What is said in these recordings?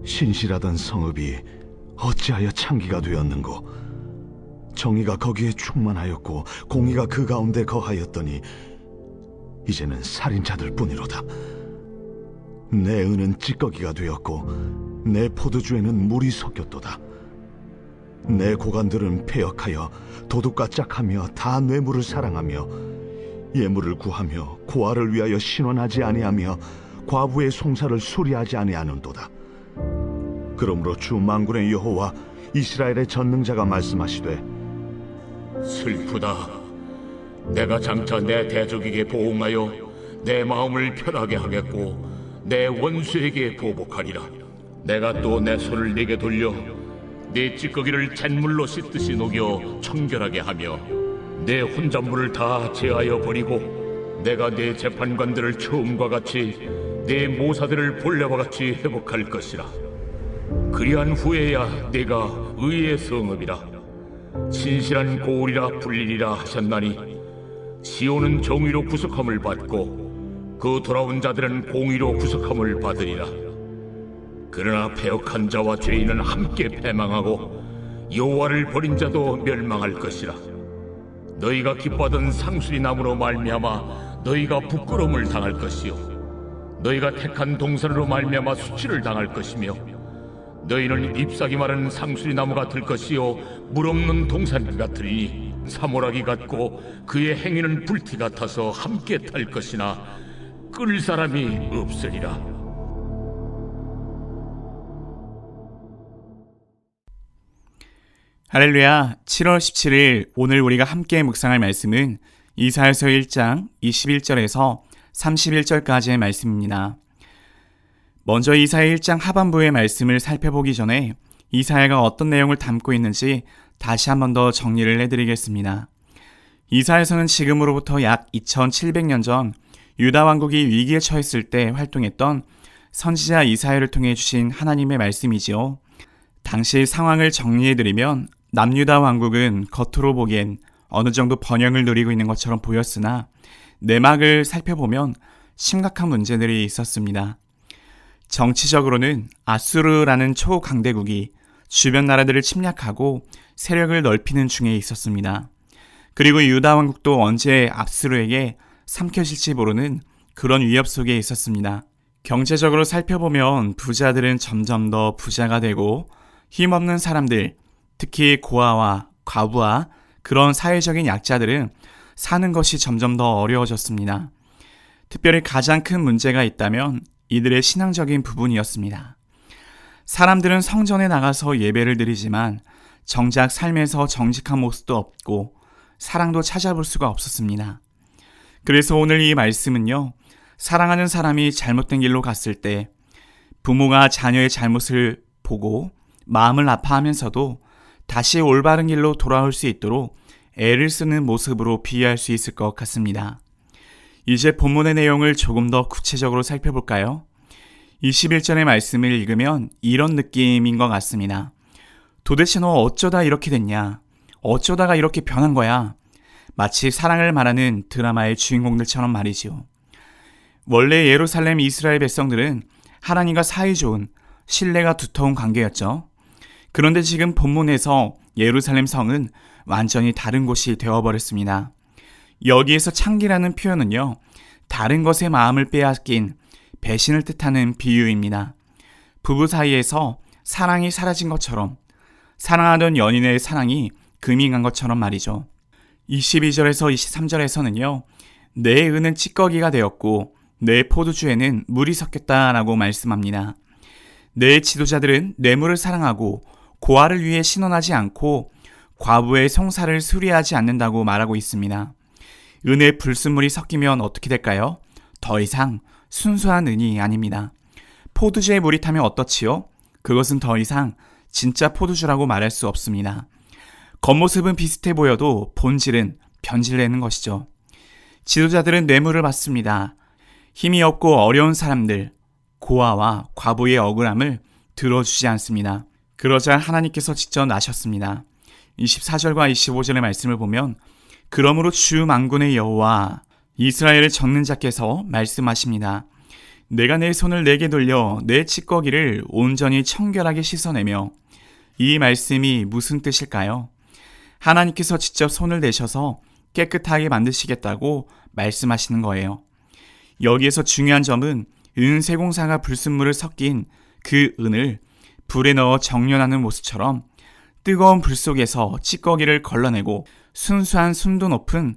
신실하던 성읍이 어찌하여 창기가 되었는고? 정의가 거기에 충만하였고 공의가 그 가운데 거하였더니 이제는 살인자들 뿐이로다. 내 은은 찌꺼기가 되었고 내 포도주에는 물이 섞였도다. 내 고관들은 패역하여 도둑과 짝하며 다 뇌물을 사랑하며 예물을 구하며 고아를 위하여 신원하지 아니하며 과부의 송사를 수리하지 아니하는도다. 그러므로 주 만군의 여호와 이스라엘의 전능자가 말씀하시되, 슬프다. 내가 장차 내 대적에게 보응하여 내 마음을 편하게 하겠고 내 원수에게 보복하리라. 내가 또 내 손을 네게 돌려 네 찌꺼기를 잿물로 씻듯이 녹여 청결하게 하며 내 혼잣물을 다 제하여 버리고 내가 네 재판관들을 처음과 같이 네 모사들을 본래와 같이 회복할 것이라. 그리한 후에야 네가 의의 성읍이라 신실한 고울이라 불리리라 하셨나니, 시온은 정의로 구속함을 받고 그 돌아온 자들은 공의로 구속함을 받으리라. 그러나 패역한 자와 죄인은 함께 패망하고 여호와를 버린 자도 멸망할 것이라. 너희가 기뻐하던 상수리 나무로 말미암아 너희가 부끄러움을 당할 것이요 너희가 택한 동산으로 말미암아 수치를 당할 것이며, 너희는 잎사귀 마른 상수리 나무가 될 것이요 물 없는 동산 같으리니 사모라기 같고 그의 행위는 불티 같아서 함께 탈 것이나 끌 사람이 없으리라. 할렐루야. 7월 17일 오늘 우리가 함께 묵상할 말씀은 이사야서 1장 21절에서 31절까지의 말씀입니다. 먼저 이사야 1장 하반부의 말씀을 살펴보기 전에 이사야가 어떤 내용을 담고 있는지 다시 한 번 더 정리를 해드리겠습니다. 이사야서는 지금으로부터 약 2700년 전 유다 왕국이 위기에 처했을 때 활동했던 선지자 이사야를 통해 주신 하나님의 말씀이지요. 당시 상황을 정리해드리면 남유다 왕국은 겉으로 보기엔 어느 정도 번영을 누리고 있는 것처럼 보였으나 내막을 살펴보면 심각한 문제들이 있었습니다. 정치적으로는 아수르라는 초강대국이 주변 나라들을 침략하고 세력을 넓히는 중에 있었습니다. 그리고 유다 왕국도 언제 아수르에게 삼켜질지 모르는 그런 위협 속에 있었습니다. 경제적으로 살펴보면 부자들은 점점 더 부자가 되고 힘없는 사람들, 특히 고아와 과부와 그런 사회적인 약자들은 사는 것이 점점 더 어려워졌습니다. 특별히 가장 큰 문제가 있다면 이들의 신앙적인 부분이었습니다. 사람들은 성전에 나가서 예배를 드리지만 정작 삶에서 정직한 모습도 없고 사랑도 찾아볼 수가 없었습니다. 그래서 오늘 이 말씀은요, 사랑하는 사람이 잘못된 길로 갔을 때 부모가 자녀의 잘못을 보고 마음을 아파하면서도 다시 올바른 길로 돌아올 수 있도록 애를 쓰는 모습으로 비유할 수 있을 것 같습니다. 이제 본문의 내용을 조금 더 구체적으로 살펴볼까요? 21절의 말씀을 읽으면 이런 느낌인 것 같습니다. 도대체 너 어쩌다 이렇게 됐냐? 어쩌다가 이렇게 변한 거야? 마치 사랑을 말하는 드라마의 주인공들처럼 말이지요. 원래 예루살렘 이스라엘 백성들은 하나님과 사이좋은 신뢰가 두터운 관계였죠. 그런데 지금 본문에서 예루살렘 성은 완전히 다른 곳이 되어버렸습니다. 여기에서 창기라는 표현은요, 다른 것에 마음을 빼앗긴 배신을 뜻하는 비유입니다. 부부 사이에서 사랑이 사라진 것처럼, 사랑하던 연인의 사랑이 금이 간 것처럼 말이죠. 22절에서 23절에서는요, 내 은은 찌꺼기가 되었고 내 포도주에는 물이 섞였다라고 말씀합니다. 내 지도자들은 뇌물을 사랑하고 고아를 위해 신원하지 않고 과부의 송사를 수리하지 않는다고 말하고 있습니다. 은에 불순물이 섞이면 어떻게 될까요? 더 이상 순수한 은이 아닙니다. 포도주에 물이 타면 어떻지요? 그것은 더 이상 진짜 포도주라고 말할 수 없습니다. 겉모습은 비슷해 보여도 본질은 변질되는 것이죠. 지도자들은 뇌물을 받습니다. 힘이 없고 어려운 사람들, 고아와 과부의 억울함을 들어주지 않습니다. 그러자 하나님께서 직접 나셨습니다. 24절과 25절의 말씀을 보면, 그러므로 주 만군의 여호와 이스라엘의 전능자께서 말씀하십니다. 내가 내 손을 내게 돌려 내 찌꺼기를 온전히 청결하게 씻어내며. 이 말씀이 무슨 뜻일까요? 하나님께서 직접 손을 내셔서 깨끗하게 만드시겠다고 말씀하시는 거예요. 여기에서 중요한 점은 은 세공사가 불순물을 섞인 그 은을 불에 넣어 정련하는 모습처럼 뜨거운 불 속에서 찌꺼기를 걸러내고 순수한 순도 높은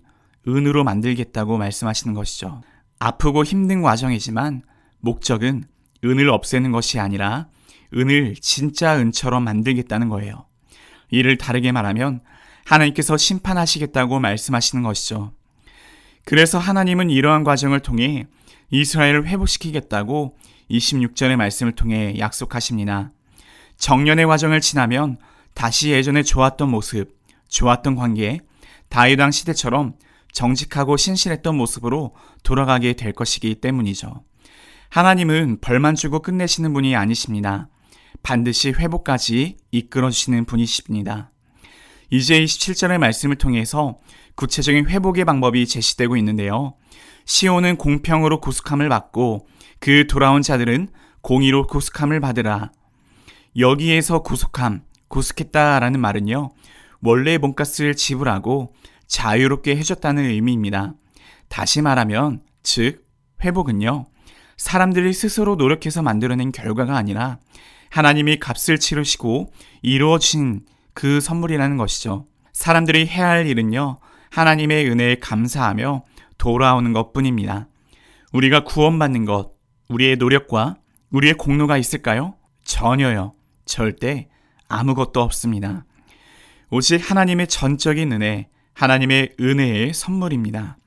은으로 만들겠다고 말씀하시는 것이죠. 아프고 힘든 과정이지만 목적은 은을 없애는 것이 아니라 은을 진짜 은처럼 만들겠다는 거예요. 이를 다르게 말하면 하나님께서 심판하시겠다고 말씀하시는 것이죠. 그래서 하나님은 이러한 과정을 통해 이스라엘을 회복시키겠다고 26절의 말씀을 통해 약속하십니다. 정년의 과정을 지나면 다시 예전에 좋았던 모습, 좋았던 관계, 다윗 왕 시대처럼 정직하고 신실했던 모습으로 돌아가게 될 것이기 때문이죠. 하나님은 벌만 주고 끝내시는 분이 아니십니다. 반드시 회복까지 이끌어주시는 분이십니다. 이제 27절의 말씀을 통해서 구체적인 회복의 방법이 제시되고 있는데요. 시온은 공평으로 구속함을 받고 그 돌아온 자들은 공의로 구속함을 받으라. 여기에서 구속했다라는 말은요, 원래의 몸값을 지불하고 자유롭게 해줬다는 의미입니다. 다시 말하면, 즉 회복은요, 사람들이 스스로 노력해서 만들어낸 결과가 아니라 하나님이 값을 치르시고 이루어진 그 선물이라는 것이죠. 사람들이 해야 할 일은요, 하나님의 은혜에 감사하며 돌아오는 것뿐입니다. 우리가 구원받는 것, 우리의 노력과 우리의 공로가 있을까요? 전혀요. 절대 아무것도 없습니다. 오직 하나님의 전적인 은혜, 하나님의 은혜의 선물입니다.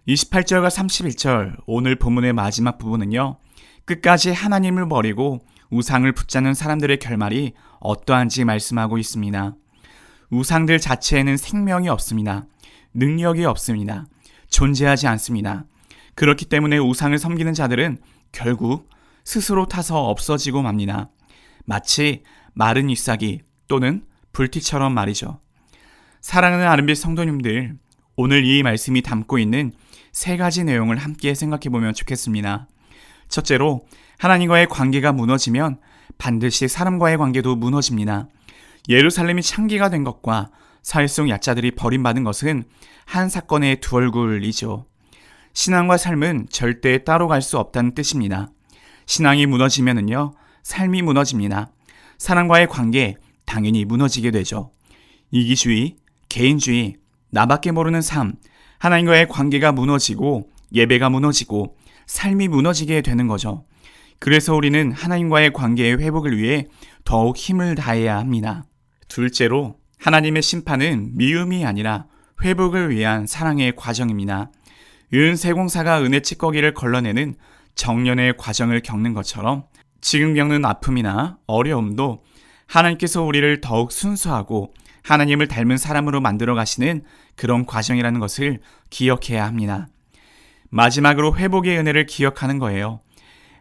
28절과 31절 오늘 본문의 마지막 부분은요, 끝까지 하나님을 버리고 우상을 붙잡는 사람들의 결말이 어떠한지 말씀하고 있습니다. 우상들 자체에는 생명이 없습니다. 능력이 없습니다. 존재하지 않습니다. 그렇기 때문에 우상을 섬기는 자들은 결국 스스로 타서 없어지고 맙니다. 마치 마른 잎사귀 또는 불티처럼 말이죠. 사랑하는 아름빛 성도님들, 오늘 이 말씀이 담고 있는 세 가지 내용을 함께 생각해 보면 좋겠습니다. 첫째로, 하나님과의 관계가 무너지면 반드시 사람과의 관계도 무너집니다. 예루살렘이 창기가 된 것과 사회 속 약자들이 버림받은 것은 한 사건의 두 얼굴이죠. 신앙과 삶은 절대 따로 갈 수 없다는 뜻입니다. 신앙이 무너지면은요, 삶이 무너집니다. 사람과의 관계 당연히 무너지게 되죠. 이기주의, 개인주의, 나밖에 모르는 삶, 하나님과의 관계가 무너지고 예배가 무너지고 삶이 무너지게 되는 거죠. 그래서 우리는 하나님과의 관계의 회복을 위해 더욱 힘을 다해야 합니다. 둘째로, 하나님의 심판은 미움이 아니라 회복을 위한 사랑의 과정입니다. 은 세공사가 은의 찌꺼기를 걸러내는 정년의 과정을 겪는 것처럼 지금 겪는 아픔이나 어려움도 하나님께서 우리를 더욱 순수하고 하나님을 닮은 사람으로 만들어 가시는 그런 과정이라는 것을 기억해야 합니다. 마지막으로 회복의 은혜를 기억하는 거예요.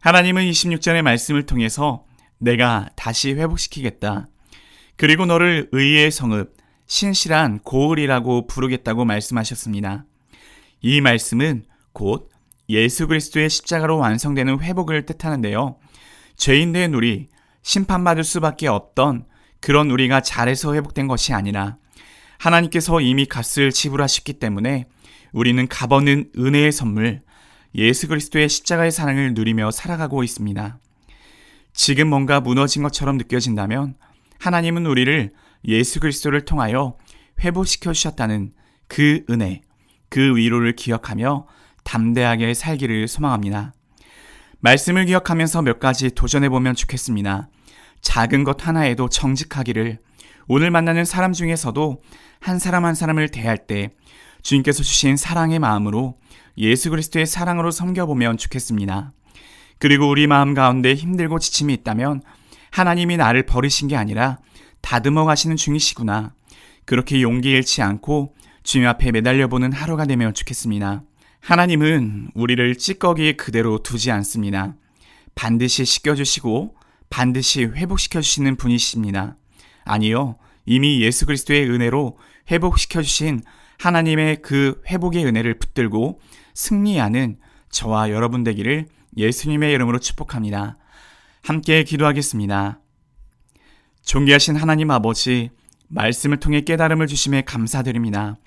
하나님은 26절의 말씀을 통해서 내가 다시 회복시키겠다. 그리고 너를 의의 성읍, 신실한 고을이라고 부르겠다고 말씀하셨습니다. 이 말씀은 곧 예수 그리스도의 십자가로 완성되는 회복을 뜻하는데요. 죄인된 우리, 심판받을 수밖에 없던 그런 우리가 잘해서 회복된 것이 아니라 하나님께서 이미 값을 지불하셨기 때문에 우리는 값없는 은혜의 선물, 예수 그리스도의 십자가의 사랑을 누리며 살아가고 있습니다. 지금 뭔가 무너진 것처럼 느껴진다면 하나님은 우리를 예수 그리스도를 통하여 회복시켜 주셨다는 그 은혜, 그 위로를 기억하며 담대하게 살기를 소망합니다. 말씀을 기억하면서 몇 가지 도전해보면 좋겠습니다. 작은 것 하나에도 정직하기를, 오늘 만나는 사람 중에서도 한 사람 한 사람을 대할 때 주님께서 주신 사랑의 마음으로 예수 그리스도의 사랑으로 섬겨보면 좋겠습니다. 그리고 우리 마음 가운데 힘들고 지침이 있다면 하나님이 나를 버리신 게 아니라 다듬어 가시는 중이시구나. 그렇게 용기 잃지 않고 주님 앞에 매달려보는 하루가 되면 좋겠습니다. 하나님은 우리를 찌꺼기 그대로 두지 않습니다. 반드시 씻겨주시고 반드시 회복시켜주시는 분이십니다. 아니요, 이미 예수 그리스도의 은혜로 회복시켜주신 하나님의 그 회복의 은혜를 붙들고 승리하는 저와 여러분 되기를 예수님의 이름으로 축복합니다. 함께 기도하겠습니다. 존귀하신 하나님 아버지, 말씀을 통해 깨달음을 주심에 감사드립니다.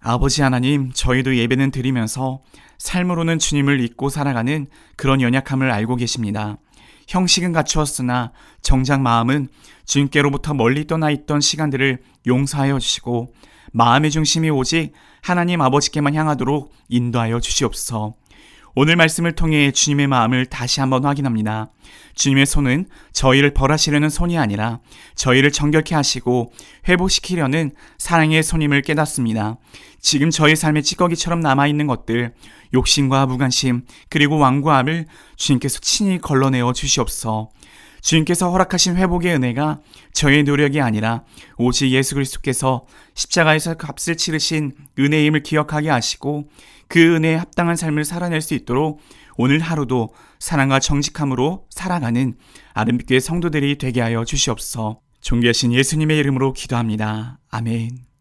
아버지 하나님, 저희도 예배는 드리면서 삶으로는 주님을 잊고 살아가는 그런 연약함을 알고 계십니다. 형식은 갖추었으나 정작 마음은 주님께로부터 멀리 떠나 있던 시간들을 용서하여 주시고 마음의 중심이 오직 하나님 아버지께만 향하도록 인도하여 주시옵소서. 오늘 말씀을 통해 주님의 마음을 다시 한번 확인합니다. 주님의 손은 저희를 벌하시려는 손이 아니라 저희를 정결케 하시고 회복시키려는 사랑의 손임을 깨닫습니다. 지금 저희 삶의 찌꺼기처럼 남아있는 것들, 욕심과 무관심 그리고 완고함을 주님께서 친히 걸러내어 주시옵소서. 주님께서 허락하신 회복의 은혜가 저의 노력이 아니라 오직 예수 그리스도께서 십자가에서 값을 치르신 은혜임을 기억하게 하시고 그 은혜에 합당한 삶을 살아낼 수 있도록 오늘 하루도 사랑과 정직함으로 살아가는 아름빛교회 성도들이 되게 하여 주시옵소서. 존귀하신 예수님의 이름으로 기도합니다. 아멘.